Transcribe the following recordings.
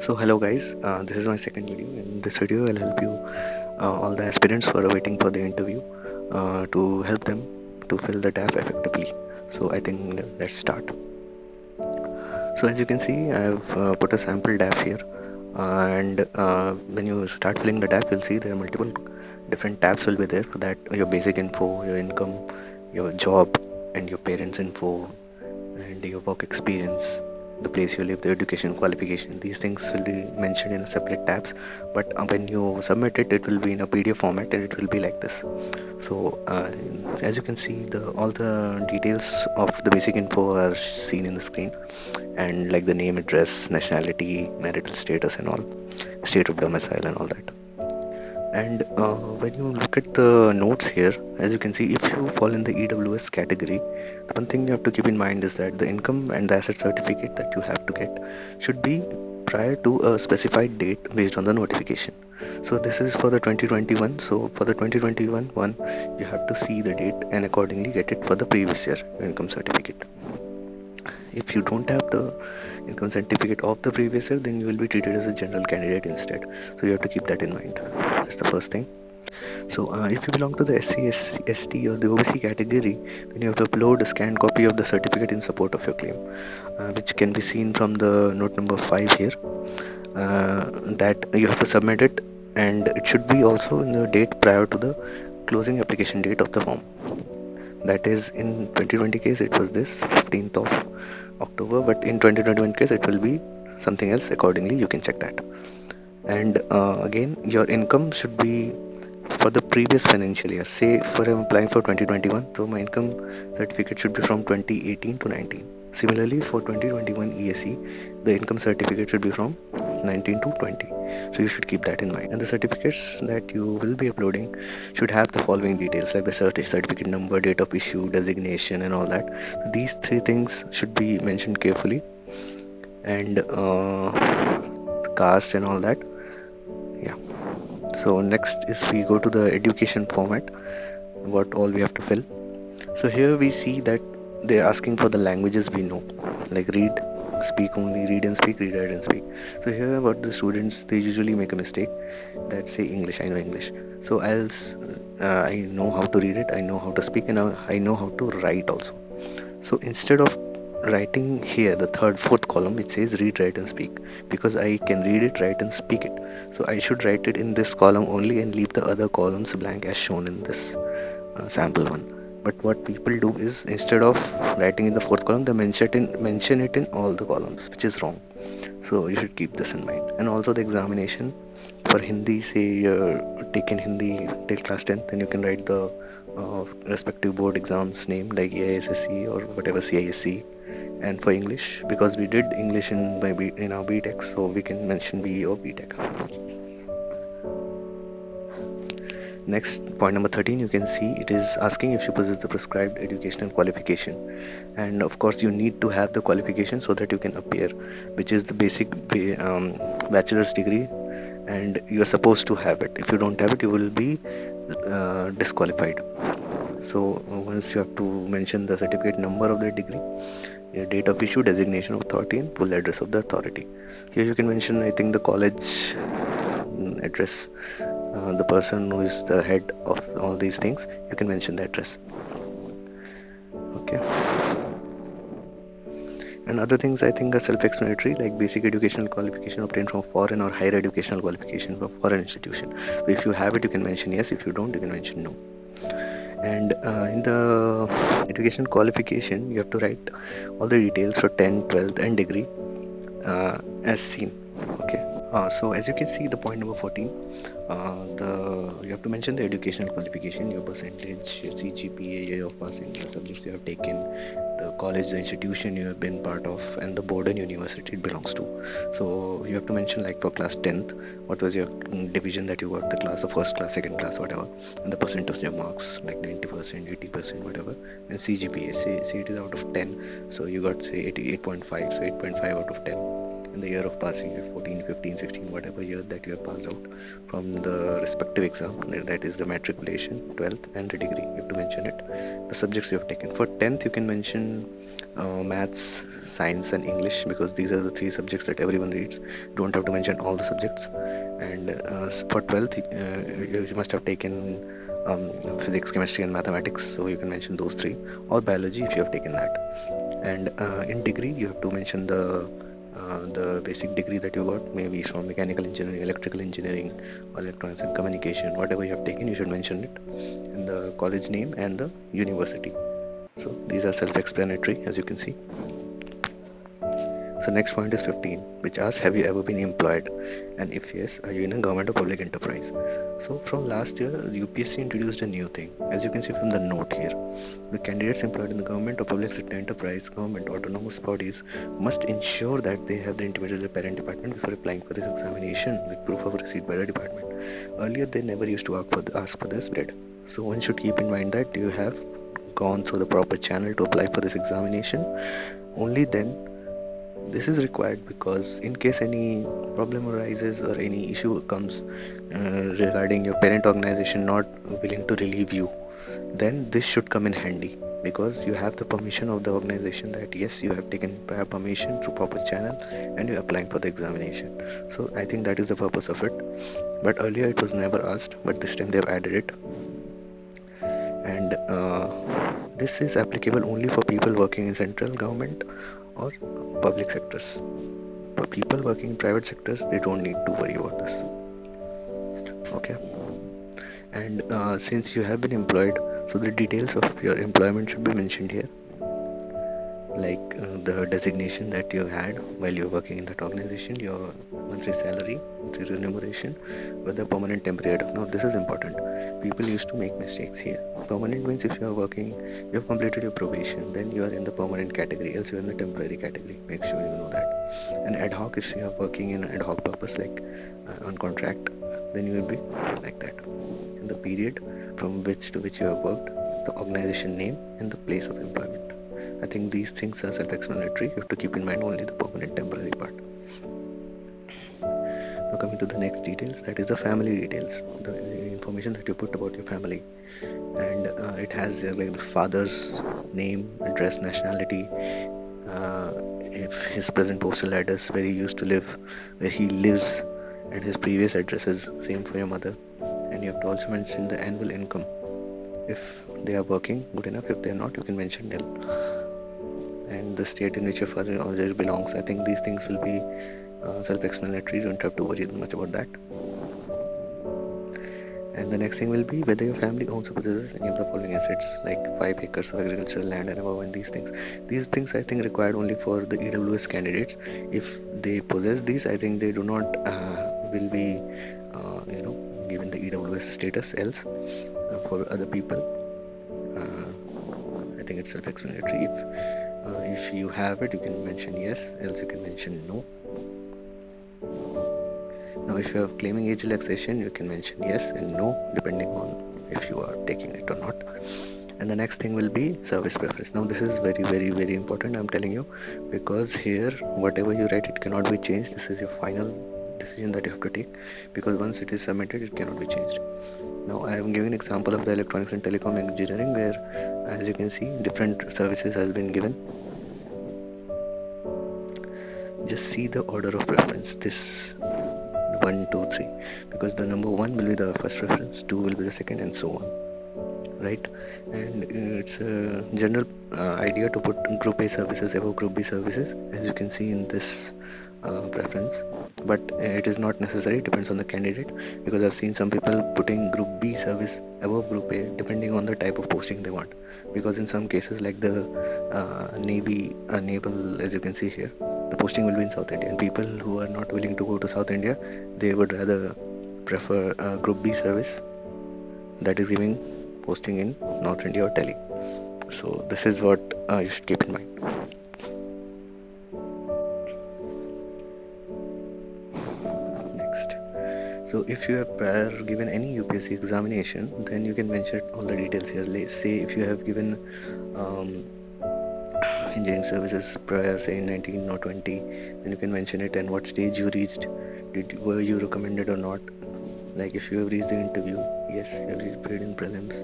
So hello guys, this is my second video. In this video I'll help you all the aspirants who are waiting for the interview to help them to fill the DAF effectively. So I think let's start. So as you can see, I've put a sample DAF here, and when you start filling the DAF, you'll see there are multiple different tabs will be there for that: your basic info, your income, your job, and your parents info, and your work experience, the place you live, the education, qualification. These things will be mentioned in separate tabs, but when you submit it, it will be in a PDF format and it will be like this. So as you can see, all the details of the basic info are seen in the screen, and like the name, address, nationality, marital status, and all, state of domicile, and all that. And when you look at the notes here, as you can see, if you fall in the EWS category, the one thing you have to keep in mind is that the income and the asset certificate that you have to get should be prior to a specified date based on the notification. So this is for the 2021. So for the 2021 one, you have to see the date and accordingly get it for the previous year income certificate. If you don't have the income certificate of the previous year, then you will be treated as a general candidate instead. So you have to keep that in mind. That's the first thing. So if you belong to the SC, ST or the OBC category, then you have to upload a scanned copy of the certificate in support of your claim, which can be seen from the note number 5 here, that you have to submit it, and it should be also in the date prior to the closing application date of the form. That is, in 2020 case it was this 15th of October, but in 2021 case it will be something else. Accordingly you can check that. And again, your income should be for the previous financial year. Say for I'm applying for 2021, so my income certificate should be from 2018 to 19. Similarly for 2021 ESE, the income certificate should be from 19 to 20. So you should keep that in mind. And the certificates that you will be uploading should have the following details, like the certificate number, date of issue, designation, and all that. So these three things should be mentioned carefully, and caste and all that. Yeah. So next is we go to the education format, what all we have to fill. So here we see that they're asking for the languages we know, like read, speak only, read and speak, read, write and speak. So here what the students, they usually make a mistake that say English, I know English. So else I know how to read it, I know how to speak, and I know how to write also. So instead of writing here the fourth column, it says read, write and speak, because I can read it, write and speak it. So I should write it in this column only and leave the other columns blank as shown in this sample one. But what people do is, instead of writing in the fourth column, they mention it in all the columns, which is wrong. So you should keep this in mind. And also the examination for Hindi, say you're taking Hindi till class 10th, then you can write the respective board exams name, like ESE or whatever, CISE. And for English, because we did English in our BTech, so we can mention BE or BTech. Next, point number 13, you can see it is asking if you possess the prescribed educational qualification, and of course you need to have the qualification so that you can appear, which is the basic bachelor's degree, and you are supposed to have it. If you don't have it, you will be disqualified. So once you have to mention the certificate number of the degree, your date of issue, designation of authority, and full address of the authority. Here you can mention, I think, the college address, the person who is the head of all these things, you can mention the address. Okay. And other things I think are self-explanatory, like basic educational qualification obtained from foreign or higher educational qualification from foreign institution. So if you have it, you can mention yes. If you don't, you can mention no. And in the education qualification, you have to write all the details for 10th, 12th and degree as seen. Okay. So as you can see, the point number 14, you have to mention the educational qualification, your percentage, your CGPA, year of passing, the subjects you have taken, the college, the institution you have been part of, and the board and university it belongs to. So you have to mention, like for class 10th, what was your division that you got, the class, the first class, second class, whatever, and the percentage of your marks, like 90%, 80%, whatever, and CGPA, say it is out of 10, so you got say 88.5, so 8.5 out of 10. In the year of passing, 14, 15, 16, whatever year that you have passed out from the respective exam, that is the matriculation, 12th and the degree, you have to mention it. The subjects you have taken. For 10th, you can mention maths, science, and English, because these are the three subjects that everyone reads. Don't have to mention all the subjects. And for 12th, you must have taken physics, chemistry, and mathematics, so you can mention those three, or biology if you have taken that. And in degree, you have to mention the basic degree that you got, maybe from mechanical engineering, electrical engineering, or electronics and communication. Whatever you have taken, you should mention it, and the college name and the university. So these are self-explanatory, as you can see. So next point is 15, which asks, have you ever been employed? And if yes, are you in a government or public enterprise? So from last year, UPSC introduced a new thing. As you can see from the note here, the candidates employed in the government or public sector enterprise, government autonomous bodies must ensure that they have the intimacy of the parent department before applying for this examination with proof of receipt by the department. Earlier, they never used to ask for this. So one should keep in mind that you have gone through the proper channel to apply for this examination. Only then this is required, because in case any problem arises or any issue comes regarding your parent organization not willing to relieve you, then this should come in handy, because you have the permission of the organization that yes, you have taken prior permission through proper channel and you're applying for the examination. So I think that is the purpose of it. But earlier it was never asked, but this time they've added it. And this is applicable only for people working in central government or public sectors. For people working in private sectors, they don't need to worry about this. Okay. And since you have been employed, so the details of your employment should be mentioned here, like the designation that you had while you were working in that organization, your monthly salary, monthly remuneration, whether permanent, temporary. Now this is important. People used to make mistakes here. Permanent means if you are working, you have completed your probation, then you are in the permanent category, else you are in the temporary category. Make sure you know that. And ad hoc, if you are working in ad hoc purpose, like on contract, then you will be like that. And the period from which to which you have worked, the organization name, and the place of employment. I think these things are self-explanatory. You have to keep in mind only the permanent, temporary part. Now coming to the next details, that is the family details, the information that you put about your family. And it has like the father's name, address, nationality, if his present postal address, where he used to live, where he lives, and his previous address is same for your mother. And you have to also mention the annual income. If they are working, good enough. If they are not, you can mention nil. And the state in which your father already belongs. I think these things will be self-explanatory. You don't have to worry much about that. And the next thing will be whether your family owns or possesses any of the following assets, like 5 acres of agricultural land and above, and these things. These things I think required only for the EWS candidates. If they possess these, I think they do not will be given the EWS status. Else, for other people, I think it's self-explanatory. If you have it, you can mention yes, else you can mention no. Now if you are claiming age relaxation, you can mention yes and no depending on if you are taking it or not. And the next thing will be service preference. Now this is very, very, very important, I'm telling you, because here whatever you write, it cannot be changed. This is your final decision that you have to take, because once it is submitted, it cannot be changed. Now I am giving an example of the electronics and telecom engineering, where as you can see different services has been given. Just see the order of preference, this 1, 2, 3, because the number 1 will be the first preference, 2 will be the second, and so on, right? And it's a general idea to put group A services above group B services, as you can see in this preference, but it is not necessary. It depends on the candidate, because I've seen some people putting group B service above group A depending on the type of posting they want, because in some cases like the naval, as you can see here, the posting will be in South India, and people who are not willing to go to South India, they would rather prefer group B service that is giving posting in North India or Delhi. So this is what you should keep in mind. So if you have prior given any UPSC examination, then you can mention all the details here. Let's say if you have given engineering services prior, say in 19 or 20, then you can mention it and what stage you reached. Were you recommended or not? Like if you have reached the interview, yes, you have reached paid in prelims,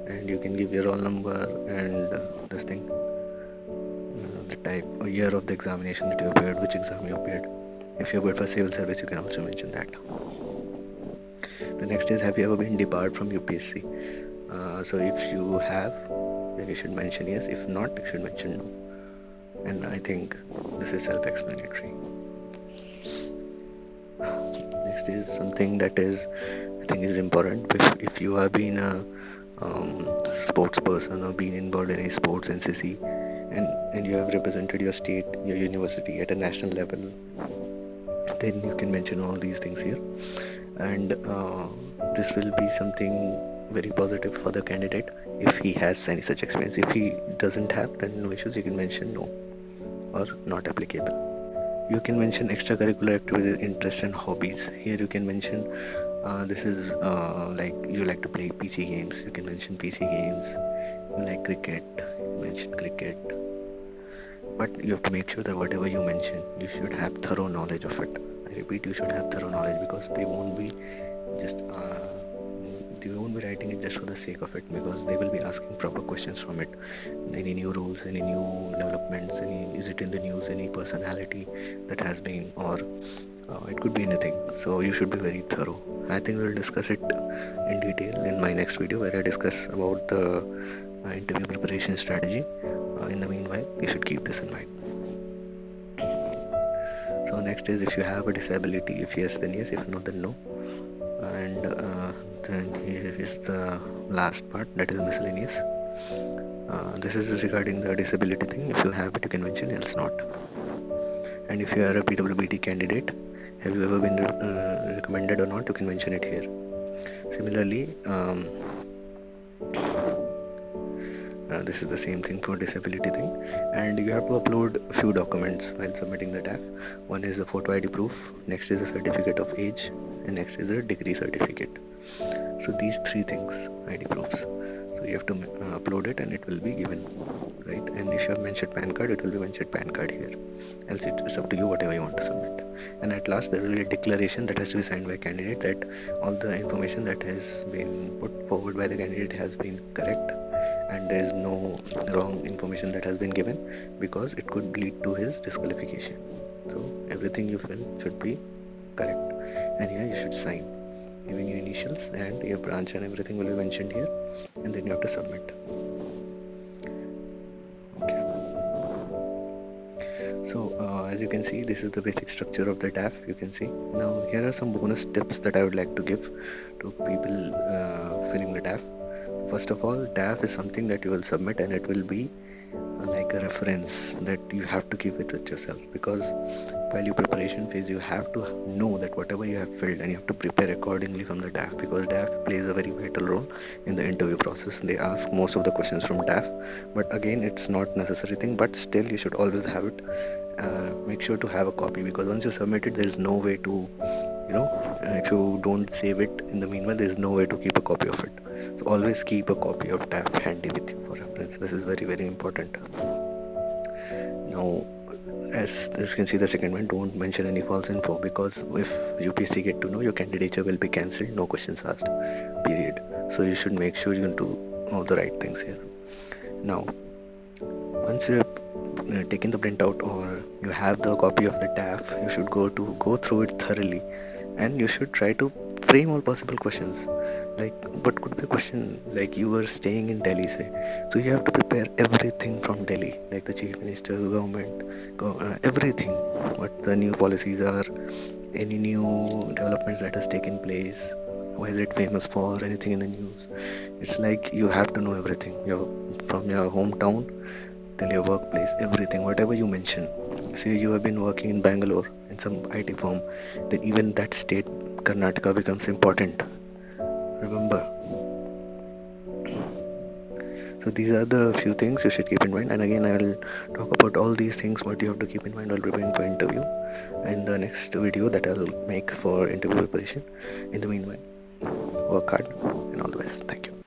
and you can give your roll number and this thing. type or year of the examination that you appeared, which exam you appeared. If you appeared for civil service, you can also mention that. The next is, have you ever been debarred from UPSC? So if you have, then you should mention yes. If not, you should mention no. And I think this is self-explanatory. Next is something that is, I think, is important. If you have been a sports person or been involved in any sports NCC, and you have represented your state, your university at a national level, then you can mention all these things here. And this will be something very positive for the candidate if he has any such experience. If he doesn't have, then no issues, you can mention no or not applicable. You can mention extracurricular activities, interests and hobbies. Here you can mention this is like you like to play PC games, you can mention PC games. You like cricket, mention cricket. But you have to make sure that whatever you mention, you should have thorough knowledge of it. I repeat, you should have thorough knowledge, because they won't be just writing it just for the sake of it, because they will be asking proper questions from it. Any new rules, any new developments, is it in the news, any personality that has been, or it could be anything. So you should be very thorough. I think we'll discuss it in detail in my next video, where I discuss about the interview preparation strategy. In the meanwhile, you should keep this in mind. So next is, if you have a disability, if yes then yes, if no then no. And then here is the last part, that is miscellaneous. This is regarding the disability thing. If you have it, you can mention, else not. And if you are a PWBT candidate, have you ever been recommended or not, you can mention it here. Similarly, this is the same thing for disability thing, and you have to upload a few documents while submitting the DAF. One is a photo ID proof, next is a certificate of age, and next is a degree certificate. So these three things, ID proofs. So you have to upload it, and it will be given, right? And if you have mentioned PAN card, it will be mentioned PAN card here. Else it's up to you, whatever you want to submit. And at last, there will be a declaration that has to be signed by candidate that all the information that has been put forward by the candidate has been correct, and there is no wrong information that has been given, because it could lead to his disqualification. So everything you fill should be correct, and here you should sign, giving your initials, and your branch and everything will be mentioned here, and then you have to submit. Okay. So as you can see, this is the basic structure of the DAF. You can see. Now here are some bonus tips that I would like to give to people filling the DAF. First of all, DAF is something that you will submit, and it will be like a reference that you have to keep it with yourself, because while your preparation phase, you have to know that whatever you have filled, and you have to prepare accordingly from the DAF, because DAF plays a very vital role in the interview process. They ask most of the questions from DAF, but again, it's not necessary thing, but still you should always have it. Make sure to have a copy, because once you submit it, there is no way to, if you don't save it in the meanwhile, there is no way to keep a copy of it. So always keep a copy of DAF handy with you for reference. This is very, very important. Now, as you can see, the second one, don't mention any false info, because if UPSC get to know, your candidature will be cancelled, no questions asked, period. So you should make sure you do all the right things here. Now, once you have taken the printout, or you have the copy of the DAF, you should go through it thoroughly, and you should try to frame all possible questions. Like, what could be a question, like you were staying in Delhi, say, so you have to prepare everything from Delhi, like the chief minister, government, everything, what the new policies are, any new developments that has taken place, why is it famous for, anything in the news. It's like you have to know everything, from your hometown till your workplace, everything, whatever you mention. Say you have been working in Bangalore in some IT firm, then even that state, Karnataka, becomes important. Remember. So these are the few things you should keep in mind, and again I will talk about all these things what you have to keep in mind while preparing for interview in the next video that I'll make for interview preparation. In the meanwhile, work hard and all the best. Thank you.